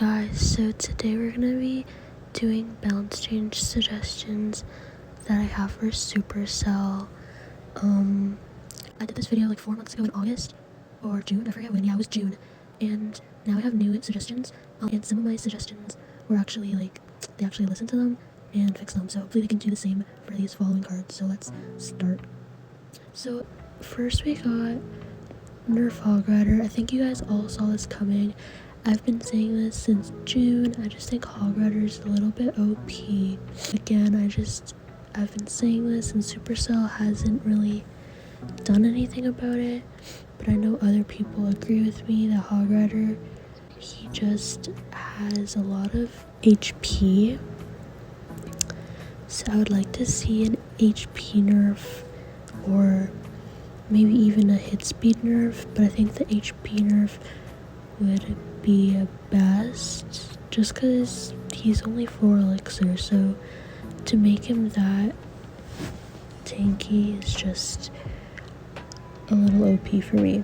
Guys, so today we're gonna be doing balance change suggestions that I have for Supercell. I did this video like 4 months ago in August or June, I forget when. Yeah, it was June, and now I have new suggestions, and some of my suggestions were actually they actually listened to them and fixed them, so hopefully they can do the same for these following cards. So let's start. So first we got Nerf Hog Rider. I think you guys all saw this coming. I've been saying this since June. I just think Hog Rider is a little bit OP. Again, I've been saying this, and Supercell hasn't really done anything about it, but I know other people agree with me that Hog Rider, he just has a lot of HP. So I would like to see an HP nerf, or maybe even a hit speed nerf, but I think the HP nerf would be a best, just because he's only 4 elixir, so to make him that tanky is just a little OP for me.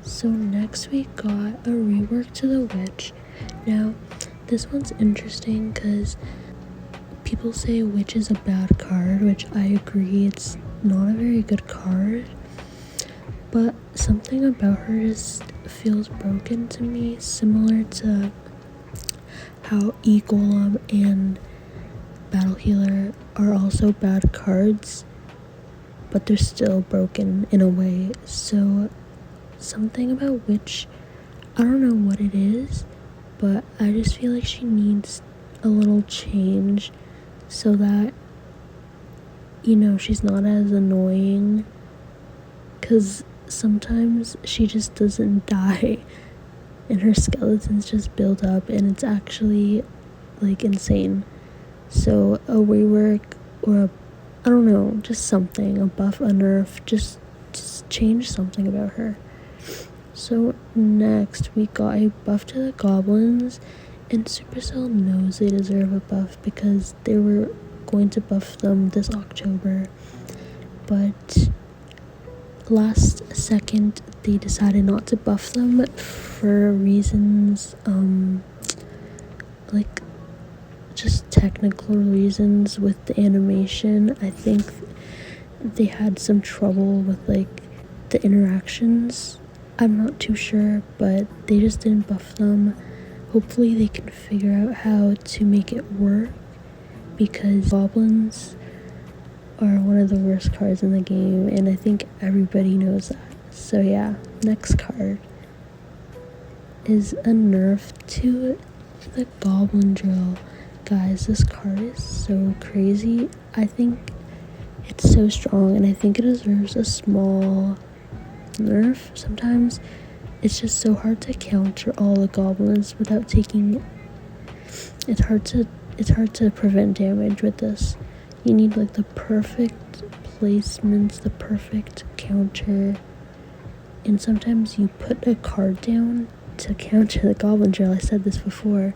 So next we got a rework to the witch. Now this one's interesting because people say witch is a bad card, which I agree, it's not a very good card, but something about her just feels broken to me, similar to how E-Golem and Battle Healer are also bad cards, but they're still broken in a way. So something about Witch, I don't know what it is, but I just feel like she needs a little change so that, you know, she's not as annoying, because sometimes she just doesn't die and her skeletons just build up, and it's actually like insane. So a rework, or I don't know, just something, a buff, a nerf, just change something about her. So next we got a buff to the goblins, and Supercell knows they deserve a buff because they were going to buff them this October, but last second they decided not to buff them for reasons like just technical reasons with the animation. I think they had some trouble with like the interactions. I'm not too sure, but they just didn't buff them. Hopefully they can figure out how to make it work, because goblins are one of the worst cards in the game, and I think everybody knows that. So yeah, next card is a nerf to the goblin drill. Guys, this card is so crazy. I think it's so strong, and I think it deserves a small nerf. Sometimes it's just so hard to counter all the goblins without taking, it's hard to prevent damage with this. You need like the perfect placements, the perfect counter, and sometimes you put a card down to counter the goblin drill. I said this before,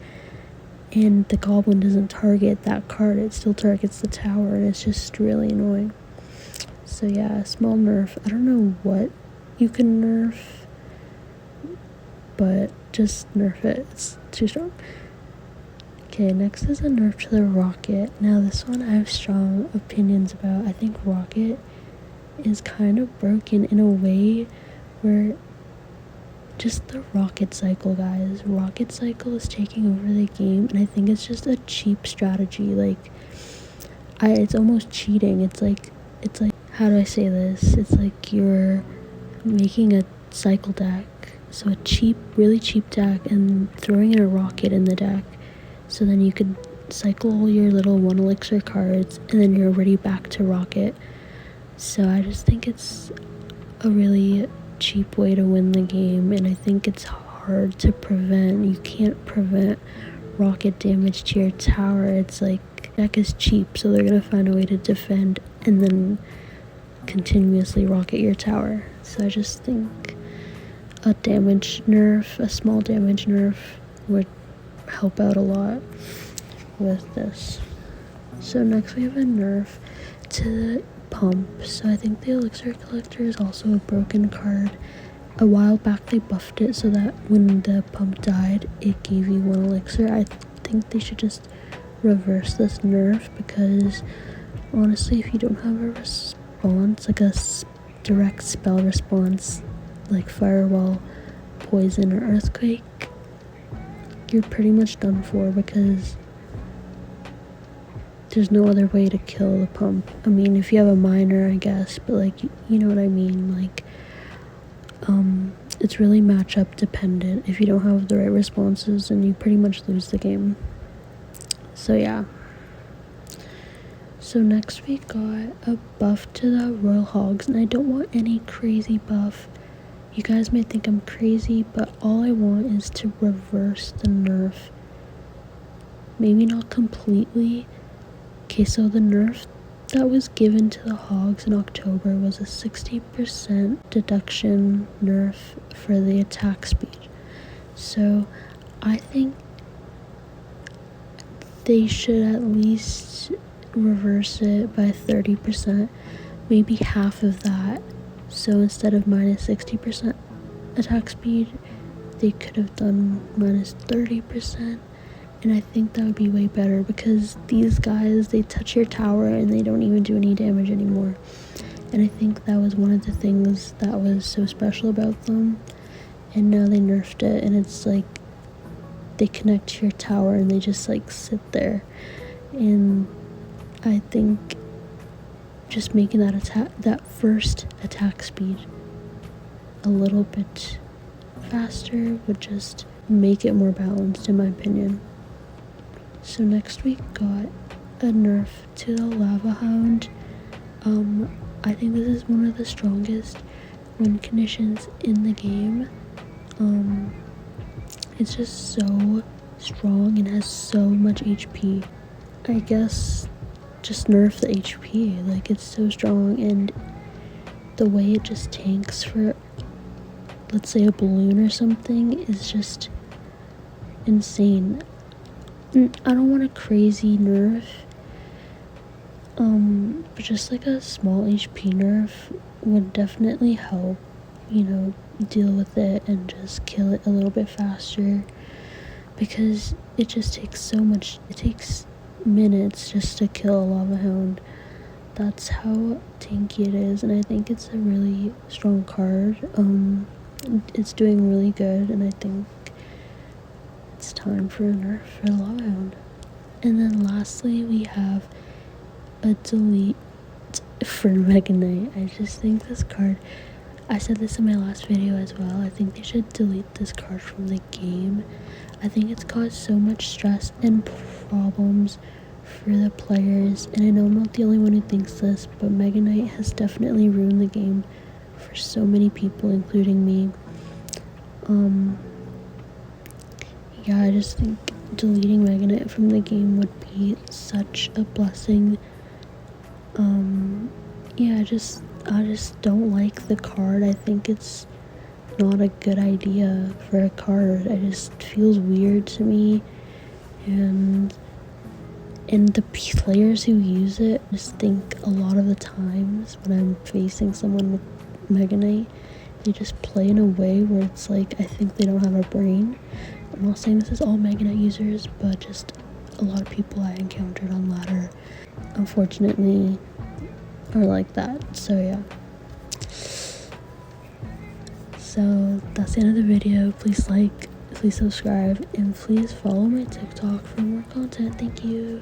and the goblin doesn't target that card, it still targets the tower, and it's just really annoying. So yeah, a small nerf. I don't know what you can nerf, but just nerf it, it's too strong. Okay, next is a nerf to the rocket. Now this one I have strong opinions about. I think rocket is kind of broken in a way where just the rocket cycle, guys. Rocket cycle is taking over the game, and I think it's just a cheap strategy. It's almost cheating. It's like, how do I say this? It's like you're making a cycle deck, so a cheap, really cheap deck, and throwing in a rocket in the deck. So then you could cycle your little 1 elixir cards, and then you're already back to rocket. So I just think it's a really cheap way to win the game, and I think it's hard to prevent. You can't prevent rocket damage to your tower. It's like, deck is cheap, so they're gonna find a way to defend and then continuously rocket your tower. So I just think a damage nerf, a small damage nerf, would help out a lot with this. So next we have a nerf to the pump. So I think the elixir collector is also a broken card, a while back they buffed it so that when the pump died, it gave you 1 elixir. I think they should just reverse this nerf, because honestly, if you don't have a response, like a direct spell response, like Firewall, Poison, or Earthquake, you're pretty much done for, because there's no other way to kill the pump. I mean, if you have a miner, I guess, but like, you know what I mean, like, it's really matchup dependent. If you don't have the right responses, then you pretty much lose the game. So yeah. So next we got a buff to the royal hogs, and I don't want any crazy buff. You guys might think I'm crazy, but all I want is to reverse the nerf. Maybe not completely. Okay, so the nerf that was given to the hogs in October was a 60% deduction nerf for the attack speed. So I think they should at least reverse it by 30%, maybe half of that. So instead of minus 60% attack speed, they could have done minus 30%. And I think that would be way better, because these guys, they touch your tower and they don't even do any damage anymore. And I think that was one of the things that was so special about them. And now they nerfed it, and it's like they connect to your tower and they just like sit there. And I think just making that first attack speed a little bit faster would just make it more balanced, in my opinion. So next we got a nerf to the lava hound. I think this is one of the strongest win conditions in the game. It's just so strong and has so much HP. I guess just nerf the HP, like it's so strong, and the way it just tanks for, let's say, a balloon or something is just insane. I don't want a crazy nerf, but just like a small HP nerf would definitely help, deal with it and just kill it a little bit faster, because it just takes so much. It takes minutes just to kill a lava hound. That's how tanky it is, and I think it's a really strong card. It's doing really good, and I think it's time for a nerf for lava hound. And then lastly, we have a delete for Mega Knight. I just think this card, I said this in my last video as well, I think they should delete this card from the game. I think it's caused so much stress and problems for the players, and I know I'm not the only one who thinks this, but Mega Knight has definitely ruined the game for so many people, including me. Yeah, I just think deleting Mega Knight from the game would be such a blessing. Yeah, I just don't like the card. I think it's not a good idea for a card. It just feels weird to me, and the players who use it just think a lot of the times when I'm facing someone with Mega Knight, they just play in a way where it's like, I think they don't have a brain. I'm not saying this is all Mega Knight users, but just a lot of people I encountered on ladder, unfortunately, are like that. So yeah. So that's the end of the video. Please like, please subscribe, and please follow my TikTok for more content. Thank you.